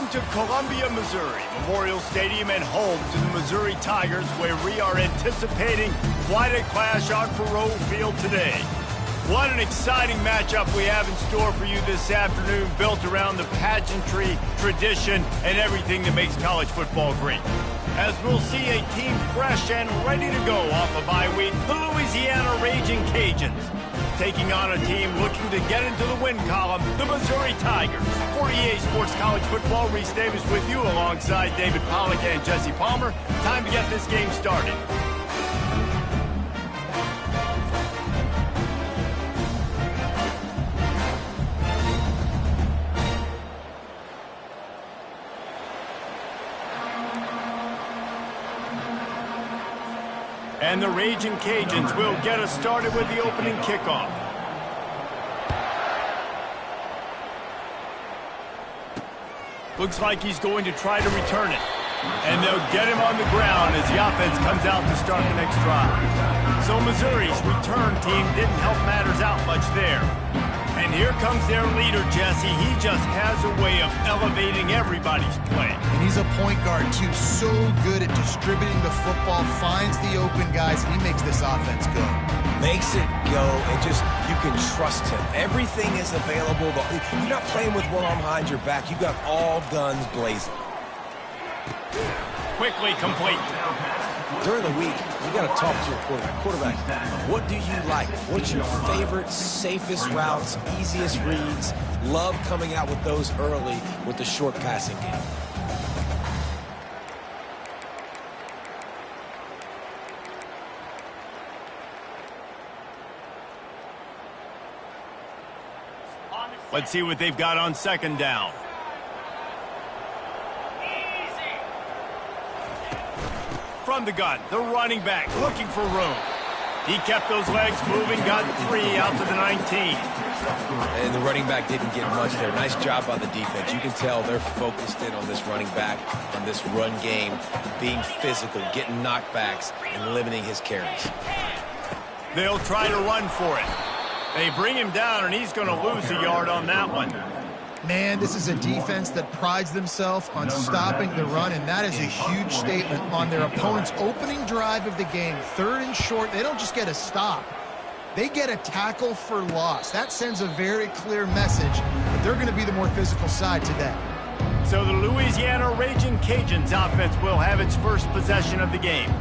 Welcome to Columbia, Missouri, Memorial Stadium and home to the Missouri Tigers, where we are anticipating quite a clash on Faroe Field today. What an exciting matchup we have in store for you this afternoon, built around the pageantry, tradition, and everything that makes college football great. As we'll see a team fresh and ready to go off a bye week, the Louisiana Raging Cajuns, taking on a team looking to get into the win column, the Missouri Tigers. For EA Sports College Football, Reese Davis with you alongside David Pollack and Jesse Palmer. Time to get this game started. And the Raging Cajuns will get us started with the opening kickoff. Looks like he's going to try to return it. And they'll get him on the ground as the offense comes out to start the next drive. So Missouri's return team didn't help matters out much there. And here comes their leader, Jesse. He just has a way of elevating everybody's play. And he's a point guard, too. So good at distributing the football, finds the open guys, and he makes this offense go. Makes it go, and just, you can trust him. Everything is available. You're not playing with one arm behind your back. You got all guns blazing. Quickly complete. During the week, you got to talk to your quarterback. What do you like? What's your favorite, safest routes, easiest reads? Love coming out with those early with the short passing game. Let's see what they've got on second down. From the gun, the running back looking for room. He kept those legs moving, got 3 out to the 19. And the running back didn't get much there. Nice job by the defense. You can tell they're focused in on this running back, on this run game, being physical, getting knockbacks, and limiting his carries. They'll try to run for it. They bring him down, and he's going to lose a yard on that one. Man, this is a defense that prides themselves on stopping the run, and that is a huge statement on their opponent's opening drive of the game. 3rd and short, they don't just get a stop. They get a tackle for loss. That sends a very clear message that they're going to be the more physical side today. So the Louisiana Raging Cajuns offense will have its first possession of the game.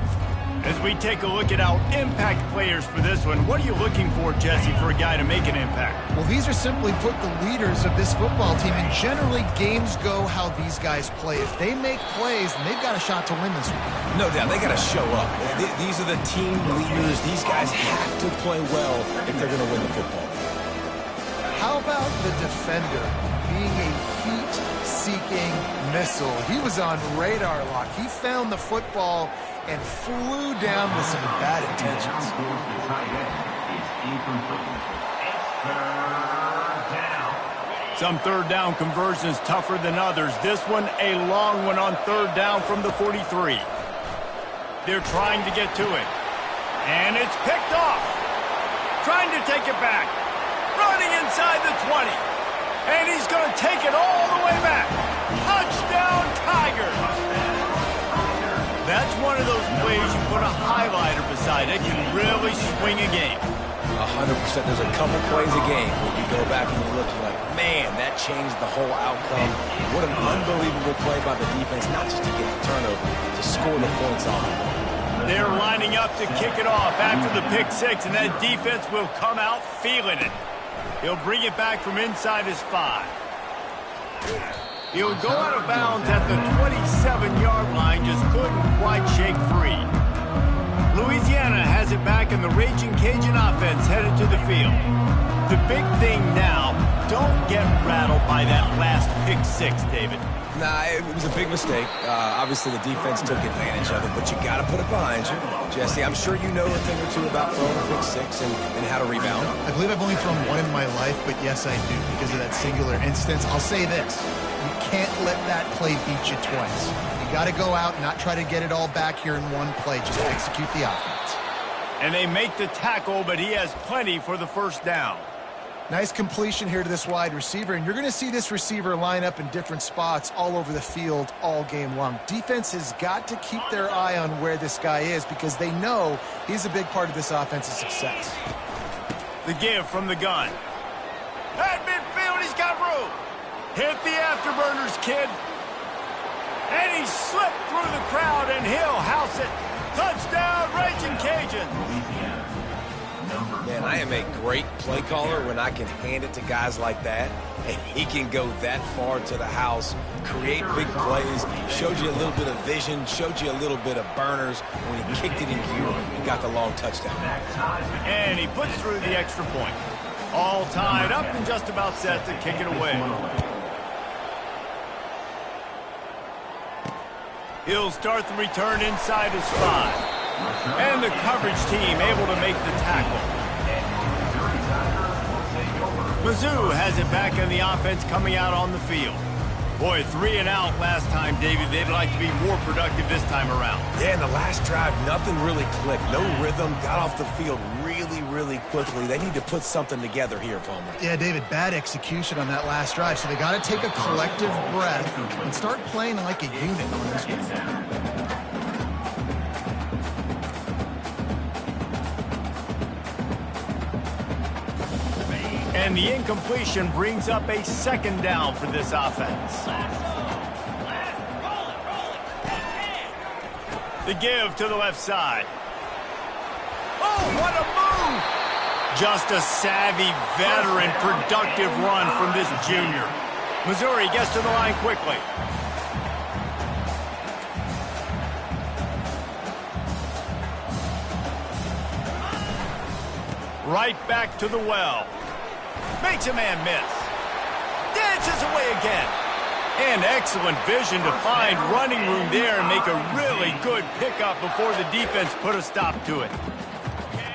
As we take a look at our impact players for this one, what are you looking for, Jesse, for a guy to make an impact? Well, these are simply put the leaders of this football team, and generally games go how these guys play. If they make plays, then they've got a shot to win this one. No doubt, they got to show up. These are the team leaders. These guys have to play well if they're going to win the football. How about the defender being a heat-seeking missile? He was on radar lock. He found the football and flew down with some bad intentions. Some third down conversions tougher than others. This one, a long one on third down from the 43. They're trying to get to it. And it's picked off. Trying to take it back. Running inside the 20. And he's going to take it all the way back. Touchdown, Tigers! That's one of those plays you put a highlighter beside it, can really swing a game. 100%. There's a couple plays a game where you go back and you look, you're like, man, that changed the whole outcome. What an unbelievable play by the defense, not just to get the turnover, to score the points on it. They're lining up to kick it off after the pick 6, and that defense will come out feeling it. He'll bring it back from inside his 5. He'll go out of bounds at the 27-yard line, just couldn't quite shake free. Louisiana has it back, and the Raging Cajun offense headed to the field. The big thing now, don't get rattled by that last pick 6, David. Nah, it was a big mistake. Obviously, the defense took advantage of it, but you got to put it behind you. Jesse, I'm sure you know a thing or two about throwing a pick 6 and how to rebound. I believe I've only thrown one in my life, but yes, I do, because of that singular instance. I'll say this. You can't let that play beat you twice. You got to go out and not try to get it all back here in one play. Just execute the offense. And they make the tackle, but he has plenty for the first down. Nice completion here to this wide receiver, and you're going to see this receiver line up in different spots all over the field all game long. Defense has got to keep their eye on where this guy is because they know he's a big part of this offense's success. The give from the gun. At midfield, he's got room. Hit the afterburners, kid. And he slipped through the crowd, and he'll house it. Touchdown, Raging Cajuns. Man, I am a great play caller when I can hand it to guys like that, and he can go that far to the house, create big plays, showed you a little bit of vision, showed you a little bit of burners. When he kicked it in gear, he got the long touchdown. And he puts through the extra point. All tied up and just about set to kick it away. He'll start the return inside his 5. And the coverage team able to make the tackle. Mizzou has it back in the offense coming out on the field. Boy, 3 and out last time, David. They'd like to be more productive this time around. Yeah, in the last drive, nothing really clicked. No rhythm, got off the field really quickly. They need to put something together here, Palmer. Yeah, David, bad execution on that last drive, so they got to take a collective breath and start playing like a unit on this one. And the incompletion brings up a 2nd down for this offense. The give to the left side. Oh, what a move! Just a savvy, veteran, productive run from this junior. Missouri gets to the line quickly. Right back to the well. Makes a man miss. Dances away again. And excellent vision to find running room there and make a really good pickup before the defense put a stop to it.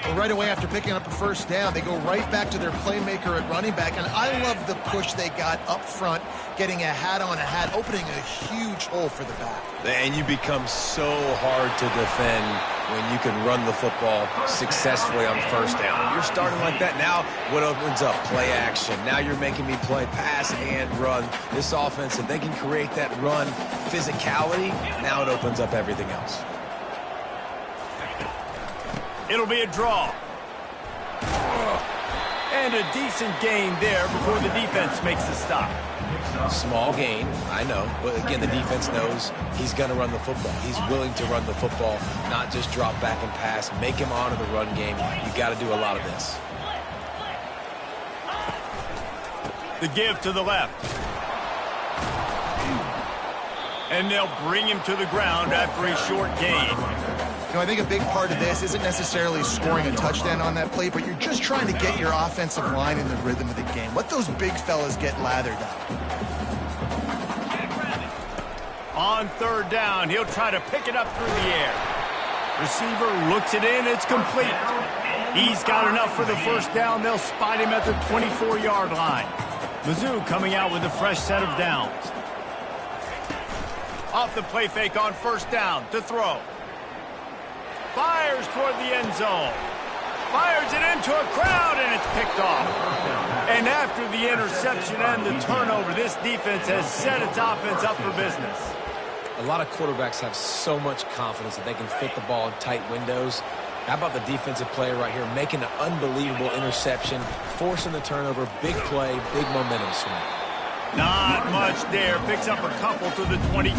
Well, right away after picking up a 1st down, they go right back to their playmaker at running back. And I love the push they got up front, getting a hat on a hat, opening a huge hole for the back. And you become so hard to defend when you can run the football successfully on 1st down. You're starting like that. Now what opens up? Play action. Now you're making me play pass and run. This offense, if they can create that run physicality, now it opens up everything else. It'll be a draw. And a decent gain there before the defense makes the stop. Small gain, I know. But again, the defense knows he's going to run the football. He's willing to run the football, not just drop back and pass. Make him honor the run game. You got to do a lot of this. The give to the left. And they'll bring him to the ground after a short gain. You know, I think a big part of this isn't necessarily scoring a touchdown on that play, but you're just trying to get your offensive line in the rhythm of the game. Let those big fellas get lathered up. On 3rd down, he'll try to pick it up through the air. Receiver looks it in, it's complete. He's got enough for the 1st down. They'll spot him at the 24-yard line. Mizzou coming out with a fresh set of downs. Off the play fake on 1st down to throw. Fires toward the end zone. Fires it into a crowd, and it's picked off. And after the interception and the turnover, this defense has set its offense up for business. A lot of quarterbacks have so much confidence that they can fit the ball in tight windows. How about the defensive player right here making an unbelievable interception, forcing the turnover, big play, big momentum swing. Not much there. Picks up a couple to the 22.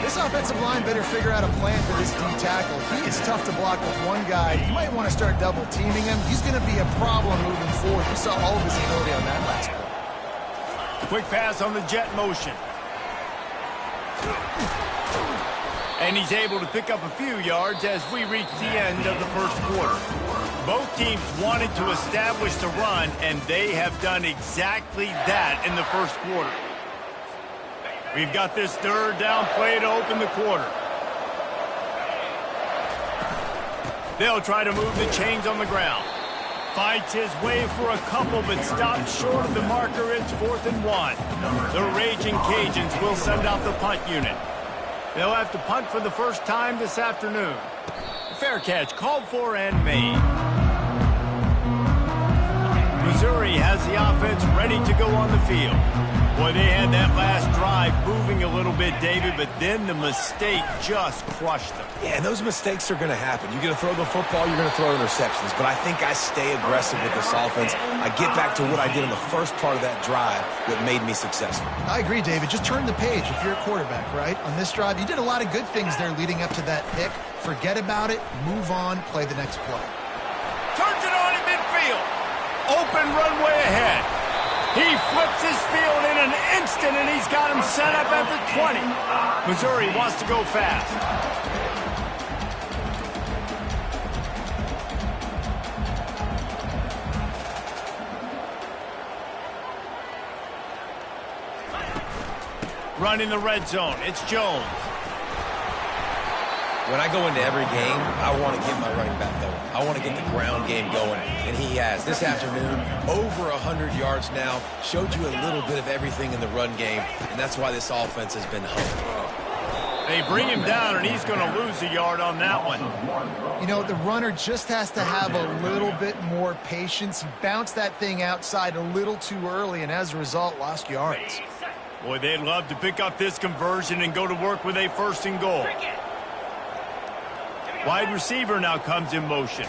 This offensive line better figure out a plan for this D tackle. He is tough to block with one guy. You might want to start double teaming him. He's going to be a problem moving forward. You saw all of his ability on that last play. Quick pass on the jet motion. And he's able to pick up a few yards as we reach the end of the 1st quarter. Both teams wanted to establish the run, and they have done exactly that in the 1st quarter. We've got this 3rd down play to open the quarter. They'll try to move the chains on the ground. Fights his way for a couple, but stops short of the marker. It's 4th and 1. The Raging Cajuns will send out the punt unit. They'll have to punt for the 1st time this afternoon. Fair catch called for and made. Missouri has the offense ready to go on the field. Boy, they had that last drive moving a little bit, David, but then the mistake just crushed them. Yeah, and those mistakes are going to happen. You're going to throw the football, you're going to throw interceptions. But I think I stay aggressive with this offense. I get back to what I did in the first part of that drive that made me successful. I agree, David. Just turn the page if you're a quarterback, right? On this drive, you did a lot of good things there leading up to that pick. Forget about it, move on, play the next play. Turns it on in midfield. Open runway ahead. He flips his field in an instant, and he's got him set up at the 20. Missouri wants to go fast. Running the red zone, it's Jones. When I go into every game, I want to get my running back going. I want to get the ground game going, and he has. This afternoon, over 100 yards now, showed you a little bit of everything in the run game, and that's why this offense has been honed. They bring him down, and he's going to lose a yard on that one. You know, the runner just has to have a little bit more patience. He bounced that thing outside a little too early, and as a result, lost yards. Boy, they'd love to pick up this conversion and go to work with a 1st and goal. Wide receiver now comes in motion.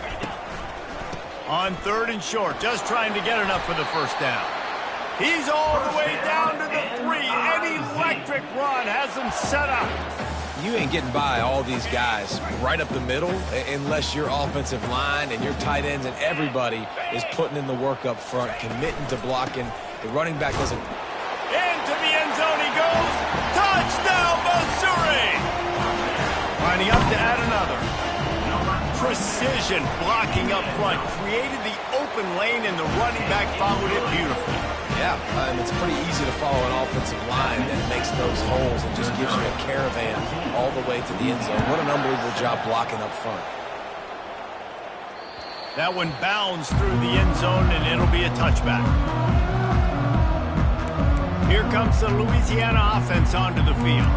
On 3rd and short, just trying to get enough for the 1st down. He's all the way down to the 3. An electric run has him set up. You ain't getting by all these guys right up the middle unless your offensive line and your tight ends and everybody is putting in the work up front, committing to blocking. The running back doesn't. Into the end zone he goes. Touchdown, Missouri! Lining up to add another. Precision blocking up front. Created the open lane, and the running back followed it beautifully. Yeah, it's pretty easy to follow an offensive line that makes those holes and just gives you a caravan all the way to the end zone. What an unbelievable job blocking up front. That one bounds through the end zone, and it'll be a touchback. Here comes the Louisiana offense onto the field.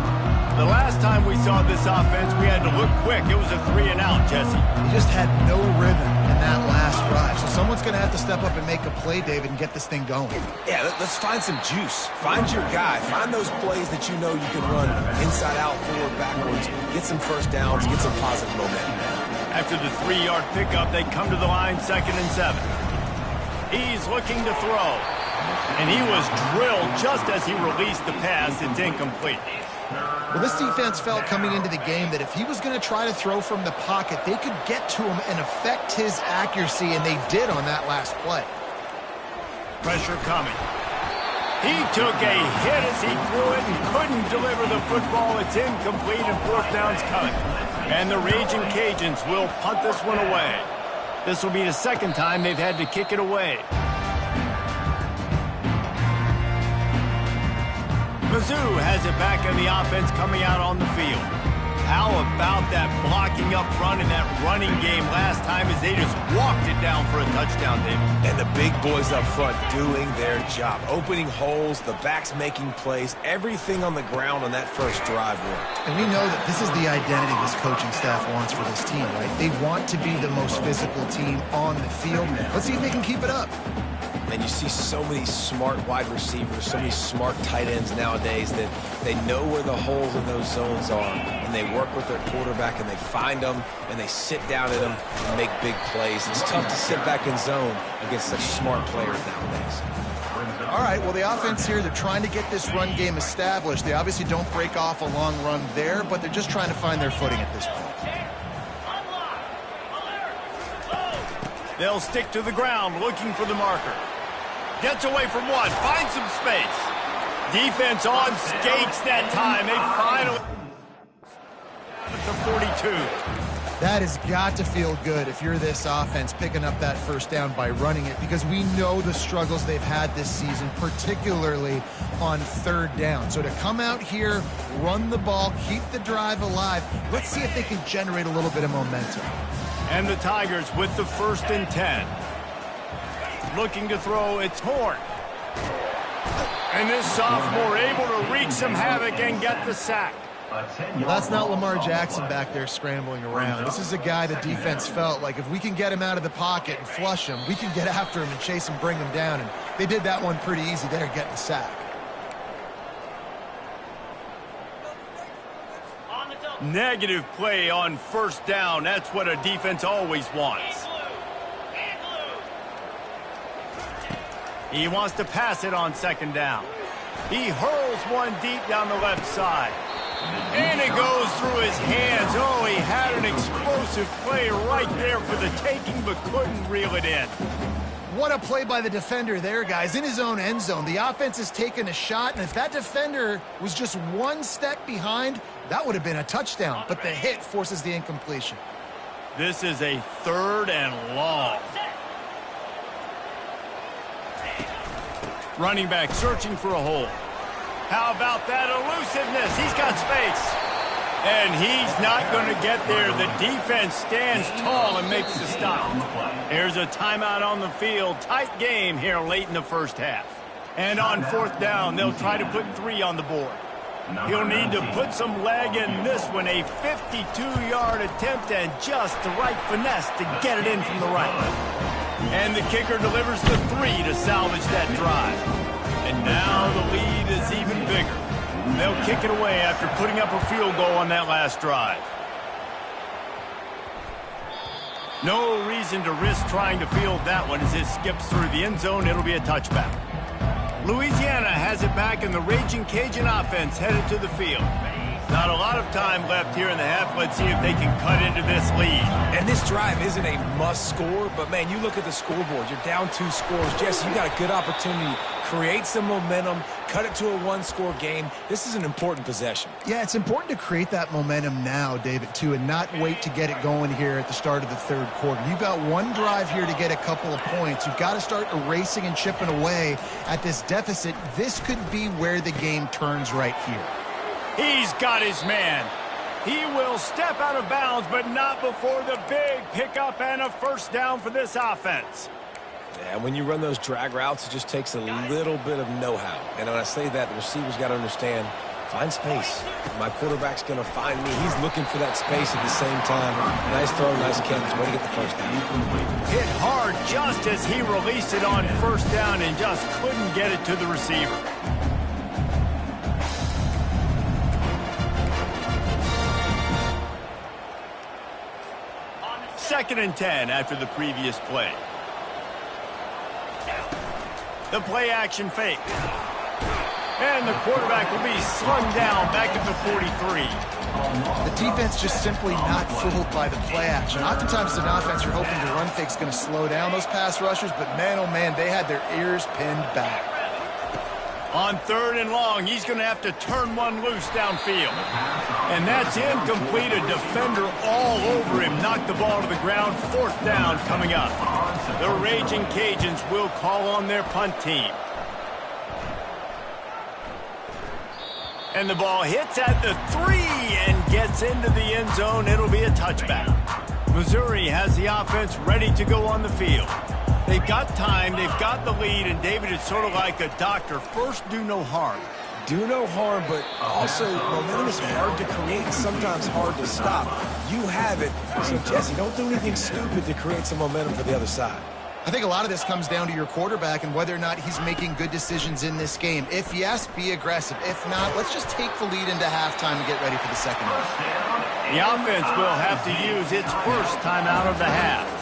The last time we saw this offense, we had to look quick. It was a 3-and-out, Jesse. He just had no rhythm in that last drive. So someone's going to have to step up and make a play, David, and get this thing going. Yeah, let's find some juice. Find your guy. Find those plays that you know you can run inside out, forward, backwards. Get some 1st downs. Get some positive momentum. After the 3-yard pickup, they come to the line 2nd and 7. He's looking to throw. And he was drilled just as he released the pass. It's incomplete. Well, this defense felt coming into the game that if he was going to try to throw from the pocket, they could get to him and affect his accuracy, and they did on that last play. Pressure coming. He took a hit as he threw it and couldn't deliver the football. It's incomplete, and 4th down's coming. And the Raging Cajuns will punt this one away. This will be the 2nd time they've had to kick it away. Mizzou has it back in the offense coming out on the field. How about that blocking up front in that running game last time as they just walked it down for a touchdown, David? And the big boys up front doing their job. Opening holes, the backs making plays, everything on the ground on that 1st drive worked. And we know that this is the identity this coaching staff wants for this team, right? They want to be the most physical team on the field. Let's see if they can keep it up. And you see so many smart wide receivers, so many smart tight ends nowadays that they know where the holes in those zones are, and they work with their quarterback, and they find them, and they sit down at them and make big plays. It's tough to sit back in zone against such smart players nowadays. All right, well, the offense here, they're trying to get this run game established. They obviously don't break off a long run there, but they're just trying to find their footing at this point. They'll stick to the ground looking for the marker. Gets away from one, finds some space. Defense on skates that time. They finally to 42. That has got to feel good if you're this offense picking up that 1st down by running it, because we know the struggles they've had this season, particularly on 3rd down. So to come out here, run the ball, keep the drive alive, let's see if they can generate a little bit of momentum. And the Tigers with the 1st and 10. Looking to throw, it's Horn. And this sophomore able to wreak some havoc and get the sack. Well, that's not Lamar Jackson back there scrambling around. This is a guy the defense felt like if we can get him out of the pocket and flush him, we can get after him and chase him, bring him down. And they did that one pretty easy there, getting the sack. Negative play on first down. That's what a defense always wants. He wants to pass it on second down. He hurls one deep down the left side. And it goes through his hands. Oh, he had an explosive play right there for the taking, but couldn't reel it in. What a play by the defender there, guys. In his own end zone, the offense has taken a shot, and if that defender was just one step behind, that would have been a touchdown. But the hit forces the incompletion. This is a 3rd and long. Running back searching for a hole. How about that elusiveness? He's got space. And he's not going to get there. The defense stands tall and makes the stop. There's a timeout on the field. Tight game here late in the first half. And on 4th down, they'll try to put 3 on the board. He'll need to put some leg in this one. A 52-yard attempt and just the right finesse to get it in from the right. And the kicker delivers the 3 to salvage that drive. And now the lead is even bigger. They'll kick it away after putting up a field goal on that last drive. No reason to risk trying to field that one as it skips through the end zone. It'll be a touchback. Louisiana has it back, and the Raging Cajun offense headed to the field. Not a lot of time left here in the half. Let's see if they can cut into this lead. And this drive isn't a must score, but man, you look at the scoreboard. You're down 2 scores. Jesse, you got a good opportunity. Create some momentum. Cut it to a 1-score game. This is an important possession. Yeah, it's important to create that momentum now, David, too, and not wait to get it going here at the start of the 3rd quarter. You've got one drive here to get a couple of points. You've got to start erasing and chipping away at this deficit. This could be where the game turns right here. He's got his man. He will step out of bounds, but not before the big pickup and a first down for this offense. Yeah, when you run those drag routes, it just takes a little bit of know-how. And when I say that, the receiver's got to understand, find space. My quarterback's going to find me. He's looking for that space at the same time. Nice throw, nice catch. Way to get the first down. Hit hard just as he released it on first down and just couldn't get it to the receiver. Second and 10 after the previous play. The play action fake. And the quarterback will be slung down back at the 43. The defense just simply not fooled by the play action. Oftentimes, as an offense, you're hoping the run fake's going to slow down those pass rushers, but man, oh man, they had their ears pinned back. On 3rd and long, he's going to have to turn one loose downfield. And that's incomplete. A defender all over him. Knocked the ball to the ground. 4th down coming up. The Raging Cajuns will call on their punt team. And the ball hits at the 3 and gets into the end zone. It'll be a touchback. Missouri has the offense ready to go on the field. They've got time, they've got the lead, and David, it's sort of like a doctor. First, do no harm. Do no harm, but also momentum is hard to create and sometimes hard to stop. You have it. So, Jesse, don't do anything stupid to create some momentum for the other side. I think a lot of this comes down to your quarterback and whether or not he's making good decisions in this game. If yes, be aggressive. If not, let's just take the lead into halftime and get ready for the second half. The offense will have to use its first timeout of the half.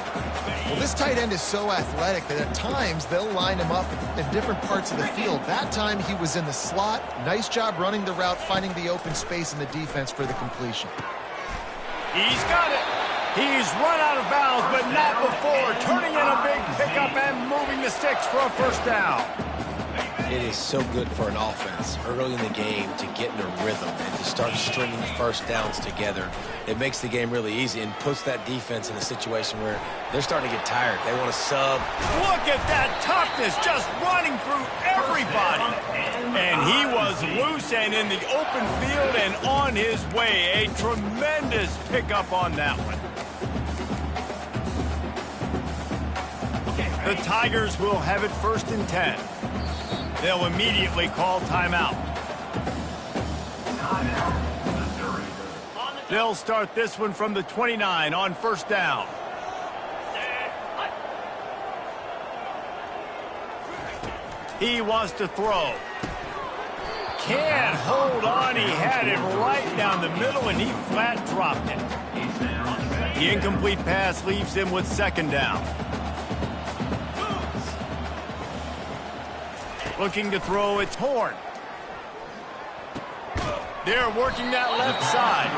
Well, this tight end is so athletic that at times they'll line him up in different parts of the field. That time he was in the slot. Nice job running the route, finding the open space in the defense for the completion. He's got it. He's run out of bounds, but not before. Turning in a big pickup and moving the sticks for a first down. It is so good for an offense early in the game to get in a rhythm and to start stringing first downs together. It makes the game really easy and puts that defense in a situation where they're starting to get tired. They want to sub. Look at that toughness, just running through everybody. And he was loose and in the open field and on his way. A tremendous pickup on that one. The Tigers will have it 1st and 10. They'll immediately call timeout. They'll start this one from the 29 on first down. He wants to throw. Can't hold on. He had it right down the middle, and he flat dropped it. The incomplete pass leaves him with second down. Looking to throw, it's Horn. They're working that left side.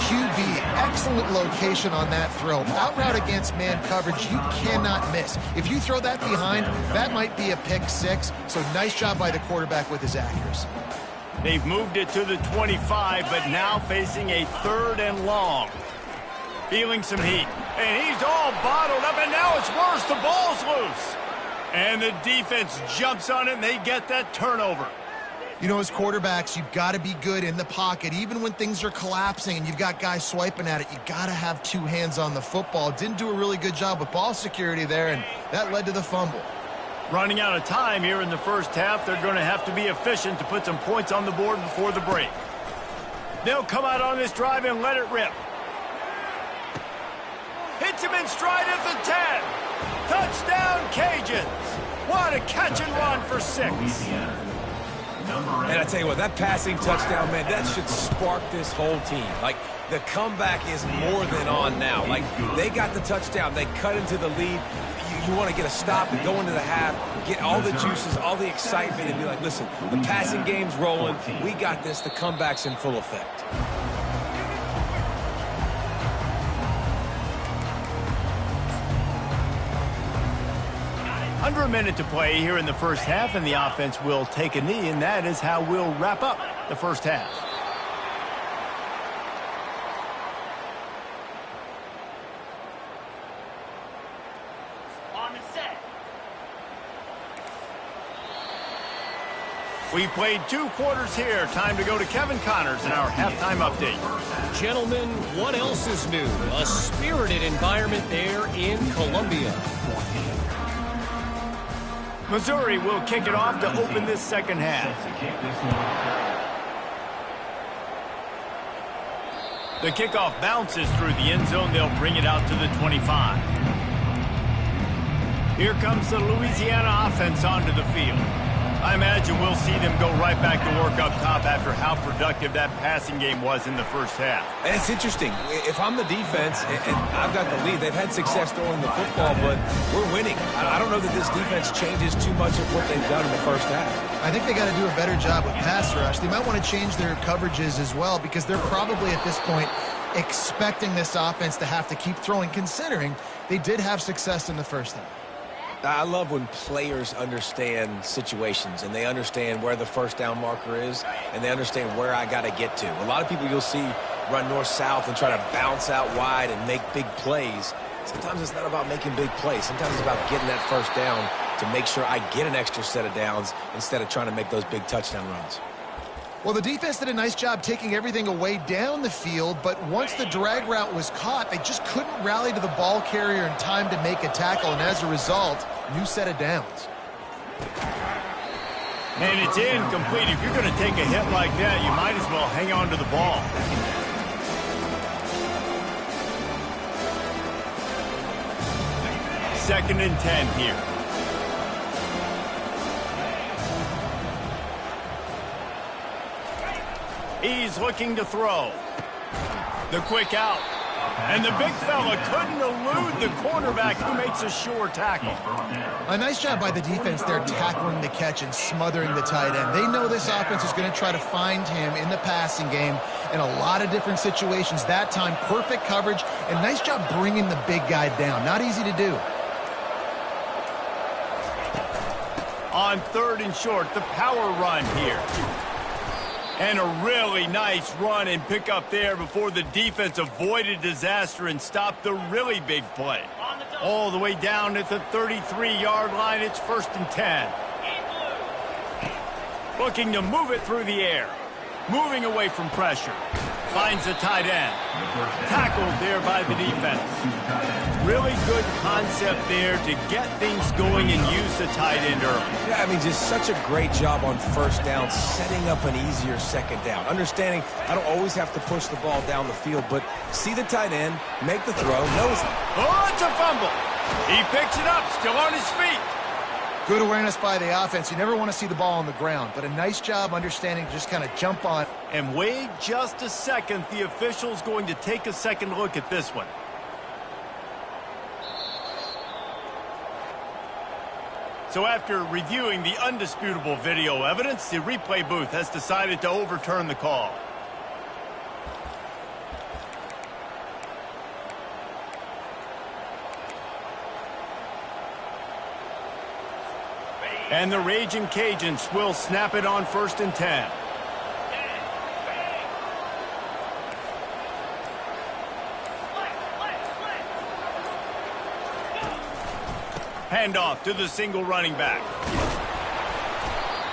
QB, excellent location on that throw. Out route against man coverage, you cannot miss. If you throw that behind, that might be a pick six. So nice job by the quarterback with his accuracy. They've moved it to the 25, but now facing a 3rd and long. Feeling some heat. And he's all bottled up, and now it's worse. The ball's loose. And the defense jumps on it, and they get that turnover. You know, as quarterbacks, you've got to be good in the pocket. Even when things are collapsing and you've got guys swiping at it, you got to have 2 hands on the football. Didn't do a really good job with ball security there, and that led to the fumble. Running out of time here in the first half, they're going to have to be efficient to put some points on the board before the break. They'll come out on this drive and let it rip. Hits him in stride at the 10. Touchdown, Cajuns. What a catch and run for 6. And I tell you what, that passing touchdown, man, that should spark this whole team. Like, the comeback is more than on now. Like, they got the touchdown. They cut into the lead. You want to get a stop and go into the half, get all the juices, all the excitement, and be like, listen, the passing game's rolling. We got this. The comeback's in full effect. Under a minute to play here in the first half, and the offense will take a knee, and that is how we'll wrap up the first half. On the set. We played 2 quarters here. Time to go to Kevin Connors in our halftime update. Gentlemen, what else is new? A spirited environment there in Columbia. Missouri will kick it off to open this second half. The kickoff bounces through the end zone. They'll bring it out to the 25. Here comes the Louisiana offense onto the field. I imagine we'll see them go right back to work up top after how productive that passing game was in the first half. And it's interesting. If I'm the defense and I've got the lead, they've had success throwing the football, but we're winning. I don't know that this defense changes too much of what they've done in the first half. I think they got to do a better job with pass rush. They might want to change their coverages as well, because they're probably at this point expecting this offense to have to keep throwing, considering they did have success in the first half. I love when players understand situations and they understand where the first down marker is and they understand where I got to get to. A lot of people you'll see run north-south and try to bounce out wide and make big plays. Sometimes it's not about making big plays. Sometimes it's about getting that first down to make sure I get an extra set of downs instead of trying to make those big touchdown runs. Well, the defense did a nice job taking everything away down the field, but once the drag route was caught, they just couldn't rally to the ball carrier in time to make a tackle, and as a result, new set of downs. And it's incomplete. If you're going to take a hit like that, you might as well hang on to the ball. Second and 10 here. He's looking to throw. The quick out. And the big fella couldn't elude the cornerback, who makes a sure tackle. A nice job by the defense there tackling the catch and smothering the tight end. They know this offense is going to try to find him in the passing game in a lot of different situations. That time, perfect coverage, and nice job bringing the big guy down. Not easy to do. On third and short, the power run here. And a really nice run and pick up there before the defense avoided disaster and stopped the really big play. All the way down at the 33-yard line, it's first and 10. Looking to move it through the air. Moving away from pressure. finds the tight end. Tackled there by the defense. Really good concept there to get things going and use the tight end early. Yeah, I mean, just such a great job on first down, setting up an easier second down. Understanding I don't always have to push the ball down the field, but see the tight end, make the throw, knows it. Oh, it's a fumble. He picks it up, still on his feet. Good awareness by the offense. You never want to see the ball on the ground, but a nice job understanding to just kind of jump on. And wait just a second. The official's going to take a second look at this one. So after reviewing the undisputable video evidence, the replay booth has decided to overturn the call. And the Raging Cajuns will snap it on 1st and 10. Handoff to the single running back.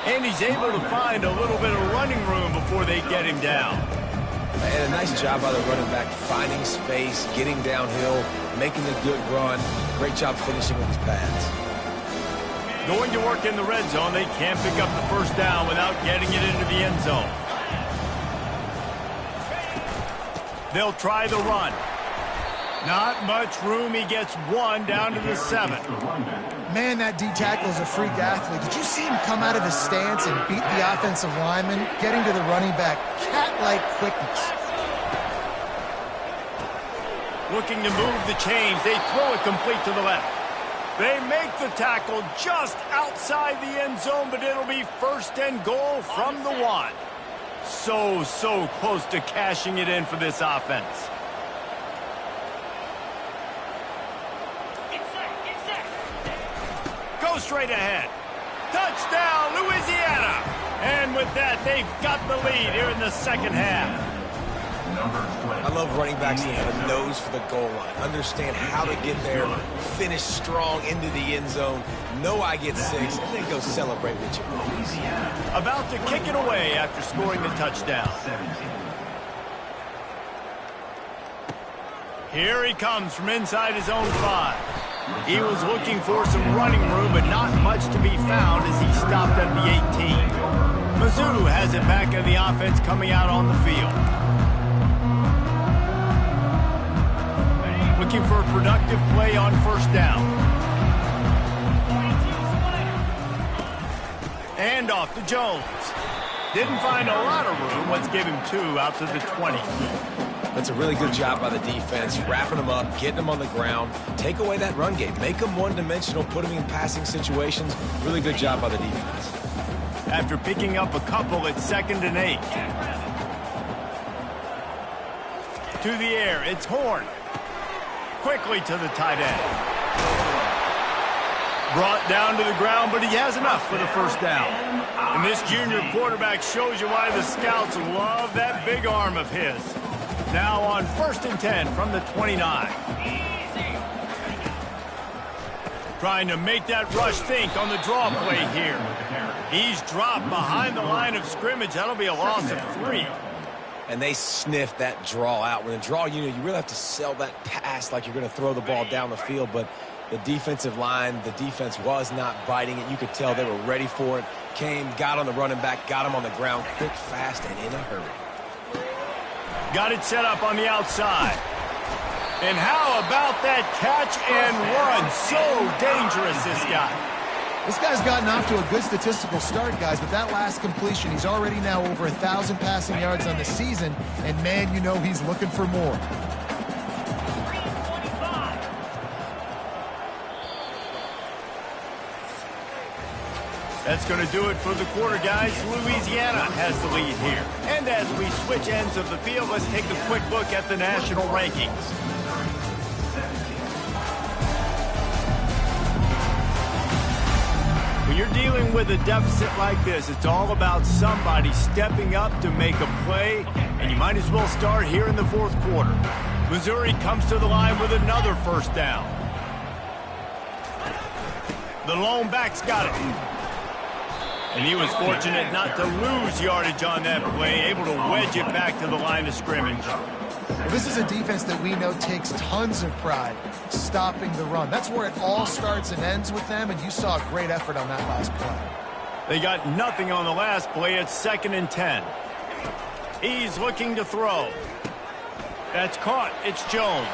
And he's able to find a little bit of running room before they get him down. And a nice job by the running back, finding space, getting downhill, making a good run. Great job finishing with his pads. Going to work in the red zone, they can't pick up the first down without getting it into the end zone. They'll try the run. Not much room. He gets one down to the 7. Man, that D-tackle is a freak athlete. Did you see him come out of his stance and beat the offensive lineman, getting to the running back? Cat-like quickness. Looking to move the chains. They throw it complete to the left. They make the tackle just outside the end zone, but it'll be 1st and goal from the 1. So close to cashing it in for this offense. Go straight ahead. Touchdown, Louisiana. And with that, they've got the lead here in the second half. I love running backs that have a nose for the goal line. Understand how to get there, finish strong into the end zone, know I get 6, and then go celebrate with your boys. About to kick it away after scoring the touchdown. Here he comes from inside his own 5. He was looking for some running room, but not much to be found as he stopped at the 18. Mizzou has it back in the offense coming out on the field. Looking for a productive play on first down. And off to Jones. Didn't find a lot of room. Let's give him 2 out to the 20. That's a really good job by the defense, wrapping them up, getting them on the ground. Take away that run game. Make them one-dimensional, put them in passing situations. Really good job by the defense. After picking up a couple at 2nd and 8. To the air, it's Horn. Quickly to the tight end. Brought down to the ground, but he has enough for the first down. And this junior quarterback shows you why the scouts love that big arm of his. Now on 1st and 10 from the 29. Trying to make that rush think on the draw play here. He's dropped behind the line of scrimmage. That'll be a loss of 3. And they sniff that draw out. When a draw unit, you really have to sell that pass like you're going to throw the ball down the field. But the defensive line, the defense was not biting it. You could tell they were ready for it. Came, got on the running back, got him on the ground quick, fast, and in a hurry. Got it set up on the outside. And how about that catch and run? So dangerous, this guy. This guy's gotten off to a good statistical start, guys, but that last completion, he's already now over 1,000 passing yards on the season, and man, you know he's looking for more. That's going to do it for the quarter, guys. Louisiana has the lead here. And as we switch ends of the field, let's take a quick look at the national rankings. When you're dealing with a deficit like this, it's all about somebody stepping up to make a play, and you might as well start here in the 4th quarter. Missouri comes to the line with another first down. The lone back's got it. And he was fortunate not to lose yardage on that play, able to wedge it back to the line of scrimmage. Well, this is a defense that we know takes tons of pride stopping the run. That's where it all starts and ends with them, and you saw a great effort on that last play. They got nothing on the last play. It's 2nd and 10. He's looking to throw. That's caught. It's Jones.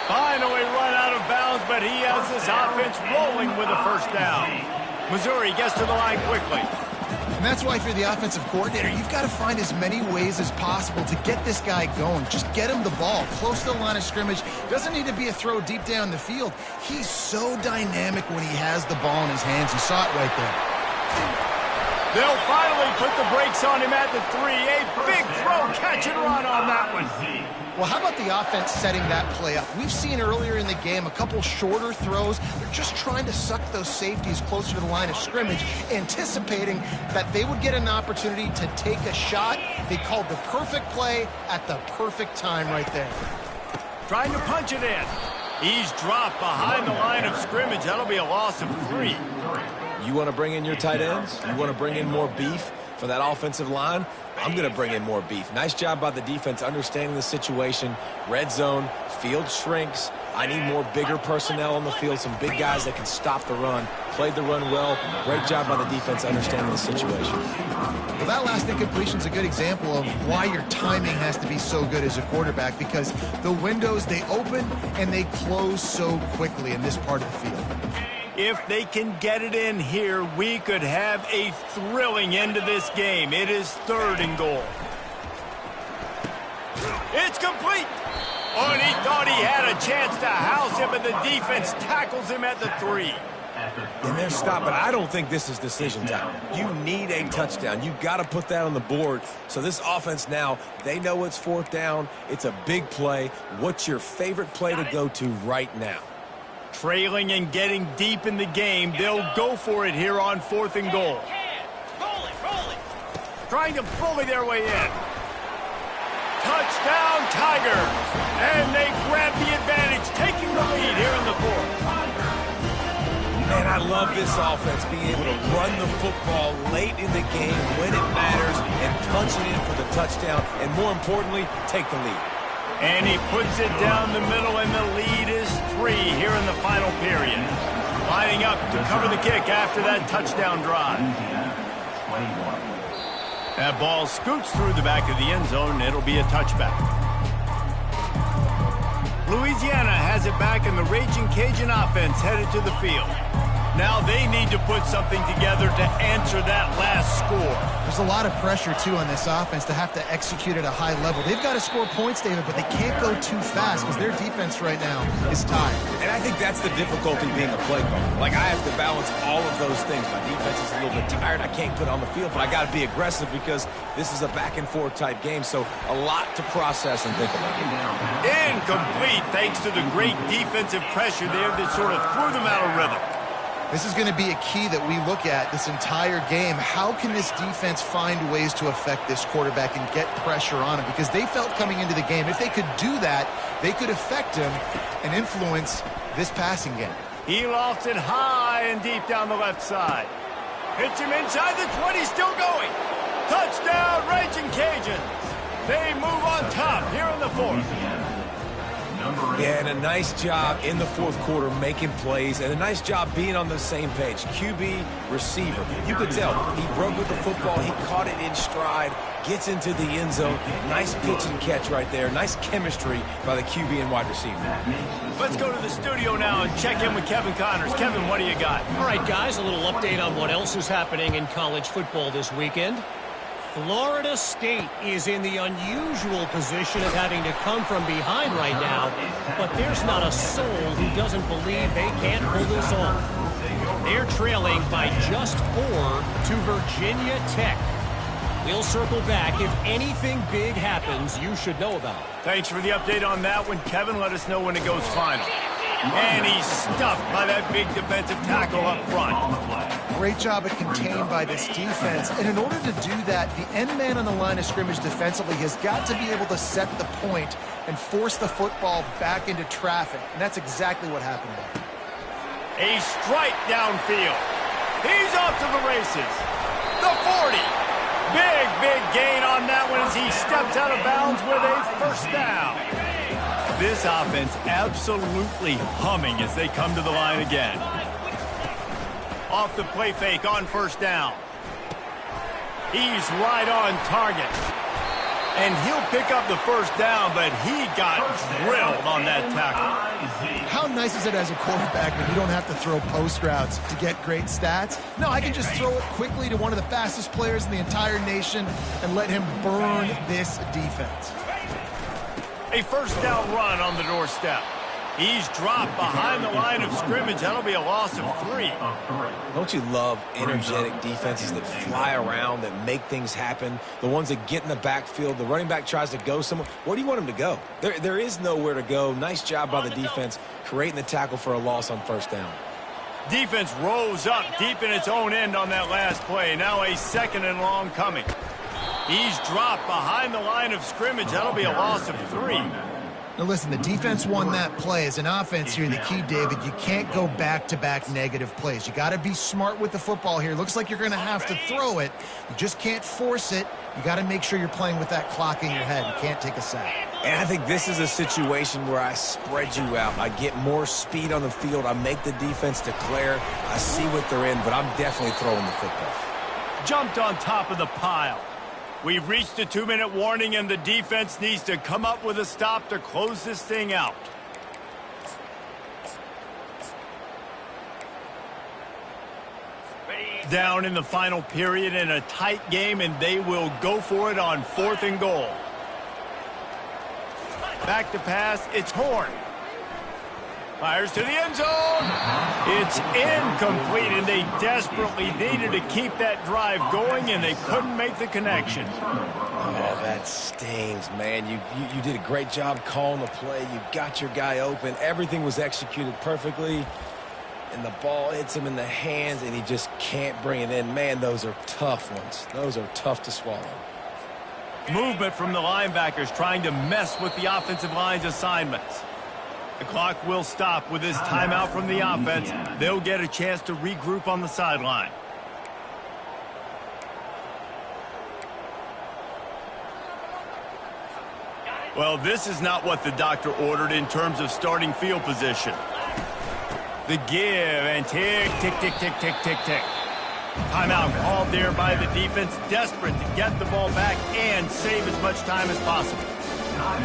Finally run out of bounds, but he has this offense rolling with a first down. Missouri gets to the line quickly. And that's why if you're the offensive coordinator, you've got to find as many ways as possible to get this guy going. Just get him the ball close to the line of scrimmage. Doesn't need to be a throw deep down the field. He's so dynamic when he has the ball in his hands. You saw it right there. They'll finally put the brakes on him at the 3. A big throw, catch and run on that one. Well, how about the offense setting that play up? We've seen earlier in the game a couple shorter throws. They're just trying to suck those safeties closer to the line of scrimmage, anticipating that they would get an opportunity to take a shot. They called the perfect play at the perfect time right there. Trying to punch it in. He's dropped behind the line of scrimmage. That'll be a loss of 3. You want to bring in your tight ends? You want to bring in more beef for that offensive line? I'm going to bring in more beef. Nice job by the defense understanding the situation. Red zone, field shrinks. I need more bigger personnel on the field, some big guys that can stop the run. Played the run well. Great job by the defense understanding the situation. Well, that last incompletion is a good example of why your timing has to be so good as a quarterback, because the windows, they open and they close so quickly in this part of the field. If they can get it in here, we could have a thrilling end to this game. It is 3rd and goal. It's complete. Oh, and he thought he had a chance to house him, but the defense tackles him at the 3. And they're stopped, but I don't think this is decision time. You need a touchdown. You've got to put that on the board. So this offense now, they know it's 4th down. It's a big play. What's your favorite play to go to right now? Trailing and getting deep in the game, they'll go for it here on 4th and goal. Roll it. Trying to bully their way in. Touchdown, Tigers! And they grab the advantage, taking the lead here in the 4th. Man, I love this offense being able to run the football late in the game when it matters and punch it in for the touchdown, and more importantly, take the lead. And he puts it down the middle, and the lead is 3 here in the final period. Lining up to cover the kick after that touchdown drive. That ball scoots through the back of the end zone, and it'll be a touchback. Louisiana has it back, and the Raging Cajun offense headed to the field. Now they need to put something together to answer that last score. There's a lot of pressure, too, on this offense to have to execute at a high level. They've got to score points, David, but they can't go too fast because their defense right now is tired. And I think that's the difficulty being a play caller. Like, I have to balance all of those things. My defense is a little bit tired. I can't put it on the field, but I got to be aggressive because this is a back-and-forth type game, so a lot to process and think about. Incomplete, thanks to the great defensive pressure there that sort of threw them out of rhythm. This is going to be a key that we look at this entire game. How can this defense find ways to affect this quarterback and get pressure on him? Because they felt coming into the game, if they could do that, they could affect him and influence this passing game. He lofts it high and deep down the left side. Hits him inside the 20, still going. Touchdown, Raging Cajuns. They move on top here in the 4th. Yeah, and a nice job in the 4th quarter making plays, and a nice job being on the same page. QB, receiver. You could tell he broke with the football. He caught it in stride, gets into the end zone. Nice pitch and catch right there. Nice chemistry by the QB and wide receiver. Let's go to the studio now and check in with Kevin Connors. Kevin, what do you got? All right, guys, a little update on what else is happening in college football this weekend. Florida State is in the unusual position of having to come from behind right now, but there's not a soul who doesn't believe they can't pull this off. They're trailing by just 4 to Virginia Tech. We'll circle back. If anything big happens, you should know about it. Thanks for the update on that one, Kevin. Let us know when it goes final. And he's stuffed by that big defensive tackle up front. Great job at contained by this defense. And in order to do that, the end man on the line of scrimmage defensively has got to be able to set the point and force the football back into traffic. And that's exactly what happened there. A strike downfield. He's off to the races. The 40. Big gain on that one as he steps out of bounds with a first down. This offense absolutely humming as they come to the line again. Off the play fake on first down. He's right on target. And he'll pick up the first down, but he got drilled on that tackle. How nice is it as a quarterback when you don't have to throw post routes to get great stats? No, I can just throw it quickly to one of the fastest players in the entire nation and let him burn this defense. A first down run on the doorstep. He's dropped behind the line of scrimmage. That'll be a loss of 3. Don't you love energetic defenses that fly around, that make things happen? The ones that get in the backfield, the running back tries to go somewhere. Where do you want him to go? There is nowhere to go. Nice job by the defense creating the tackle for a loss on first down. Defense rose up deep in its own end on that last play. Now a second and long coming. He's dropped behind the line of scrimmage. That'll be a loss of 3. Now listen, the defense won that play. As an offense here, the key, David, you can't go back-to-back negative plays. You got to be smart with the football here. Looks like you're going to have to throw it. You just can't force it. You got to make sure you're playing with that clock in your head. You can't take a sack. And I think this is a situation where I spread you out. I get more speed on the field. I make the defense declare. I see what they're in, but I'm definitely throwing the football. Jumped on top of the pile. We've reached a 2-minute warning, and the defense needs to come up with a stop to close this thing out. Down in the final period in a tight game, and they will go for it on 4th and goal. Back to pass. It's Horn. Fires to the end zone. It's incomplete, and they desperately needed to keep that drive going, and they couldn't make the connection. Oh, that stings, man. You did a great job calling the play. You got your guy open. Everything was executed perfectly, and the ball hits him in the hands, and he just can't bring it in. Man, those are tough ones. Those are tough to swallow. Movement from the linebackers trying to mess with the offensive line's assignments. The clock will stop with this timeout from the offense. They'll get a chance to regroup on the sideline. Well, this is not what the doctor ordered in terms of starting field position. The give and tick, tick, tick, tick, tick, tick, tick. Timeout called there by the defense, desperate to get the ball back and save as much time as possible.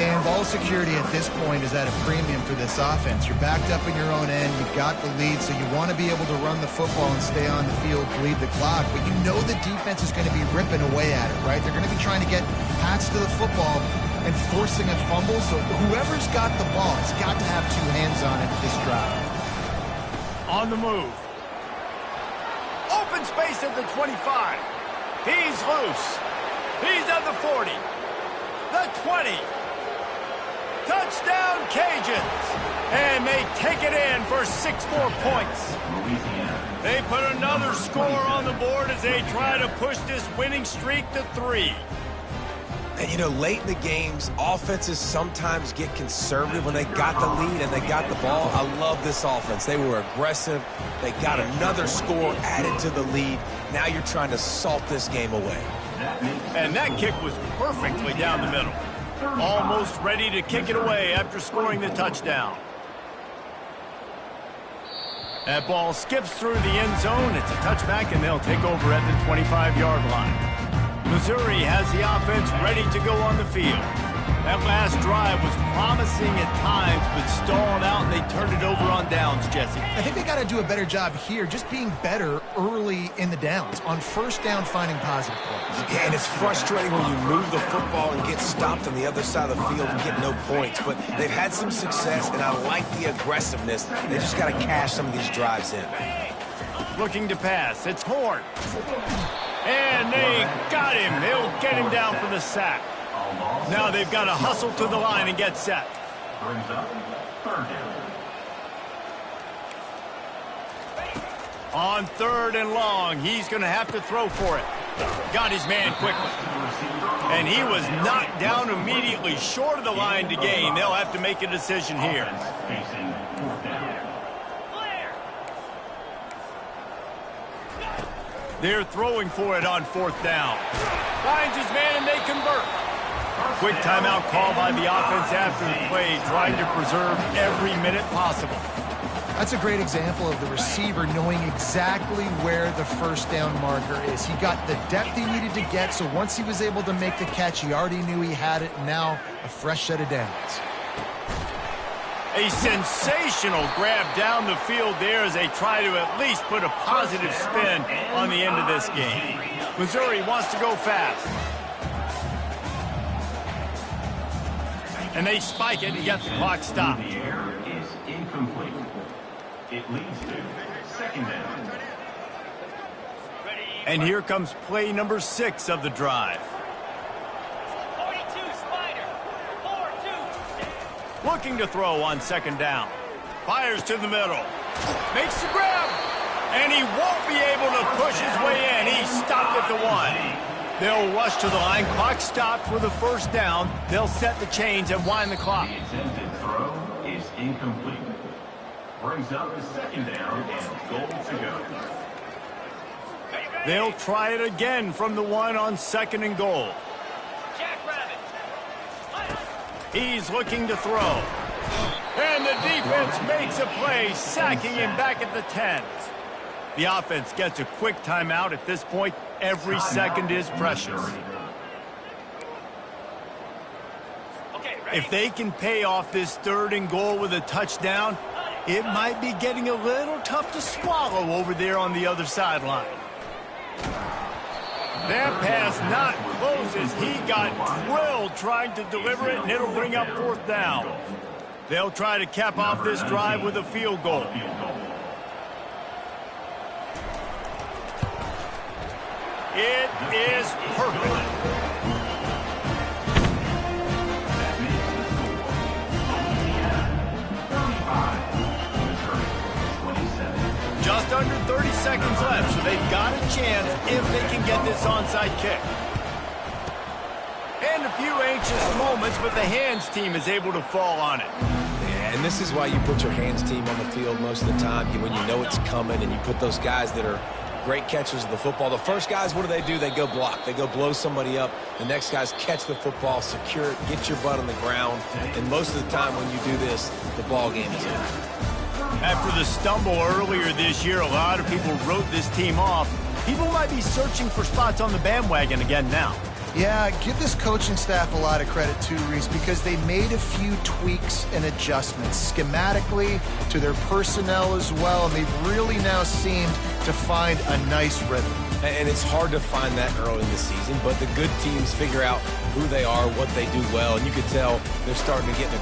And ball security at this point is at a premium for this offense. You're backed up in your own end. You've got the lead, so you want to be able to run the football and stay on the field, bleed the clock. But you know the defense is going to be ripping away at it, right? They're going to be trying to get hats to the football and forcing a fumble. So whoever's got the ball has got to have 2 hands on it this drive. On the move. Open space at the 25. He's loose. He's at the 40. The 20. Touchdown Cajuns. And they take it in for 6 more points. They put another score on the board as they try to push this winning streak to 3. And, you know, late in the games, offenses sometimes get conservative when they got the lead and they got the ball. I love this offense. They were aggressive. They got another score added to the lead. Now you're trying to salt this game away. And that kick was perfectly down the middle. Almost ready to kick it away after scoring the touchdown. That ball skips through the end zone. It's a touchback, and they'll take over at the 25-yard line. Missouri has the offense ready to go on the field. That last drive was promising at times, but stalled out, and they turned it over on downs, Jesse. I think they got to do a better job here, just being better early in the downs. On first down, finding positive plays. Yeah, and it's frustrating when you move the football and get stopped on the other side of the field and get no points. But they've had some success, and I like the aggressiveness. They just got to cash some of these drives in. Looking to pass. It's Horn. And they got him. They'll get him down for the sack. Now they've got to hustle to the line and get set. On 3rd and long, he's going to have to throw for it. Got his man quickly. And he was knocked down immediately short of the line to gain. They'll have to make a decision here. They're throwing for it on 4th down. Finds his man and they convert. Quick timeout call by the offense after the play, trying to preserve every minute possible. That's a great example of the receiver knowing exactly where the first down marker is. He got the depth he needed to get, so once he was able to make the catch, he already knew he had it. Now a fresh set of downs. A sensational grab down the field there as they try to at least put a positive spin on the end of this game. Missouri wants to go fast. And they spike it and get the clock stopped. The air is incomplete. It leads to 2nd down. And here comes play number 6 of the drive. 42 Spider. 4-2. Looking to throw on 2nd down. Fires to the middle. Makes the grab. And he won't be able to push his way in. He's stopped at the 1. They'll rush to the line. Clock stopped for the 1st down. They'll set the chains and wind the clock. The attempted throw is incomplete. Brings up the 2nd down and goal to go. They'll try it again from the 1 on 2nd and goal. He's looking to throw. And the defense makes a play, sacking him back at the 10. The offense gets a quick timeout. At this point, every second is precious. If they can pay off this 3rd and goal with a touchdown, it might be getting a little tough to swallow over there on the other sideline. That pass not close as he got drilled trying to deliver it, and it'll bring up 4th down. They'll try to cap off this drive with a field goal. It is perfect. Just under 30 seconds left, so they've got a chance if they can get this onside kick. And a few anxious moments, but the hands team is able to fall on it. Yeah, and this is why you put your hands team on the field most of the time, when you know it's coming, and you put those guys that are great catchers of the football. The first guys, what do? They go block. They go blow somebody up. The next guys catch the football, secure it, get your butt on the ground. And most of the time when you do this, the ball game is over. After the stumble earlier this year, a lot of people wrote this team off. People might be searching for spots on the bandwagon again now. Yeah, give this coaching staff a lot of credit too, Reese, because they made a few tweaks and adjustments schematically to their personnel as well, and they've really now seemed to find a nice rhythm. And it's hard to find that early in the season, but the good teams figure out who they are, what they do well, and you can tell they're starting to get in a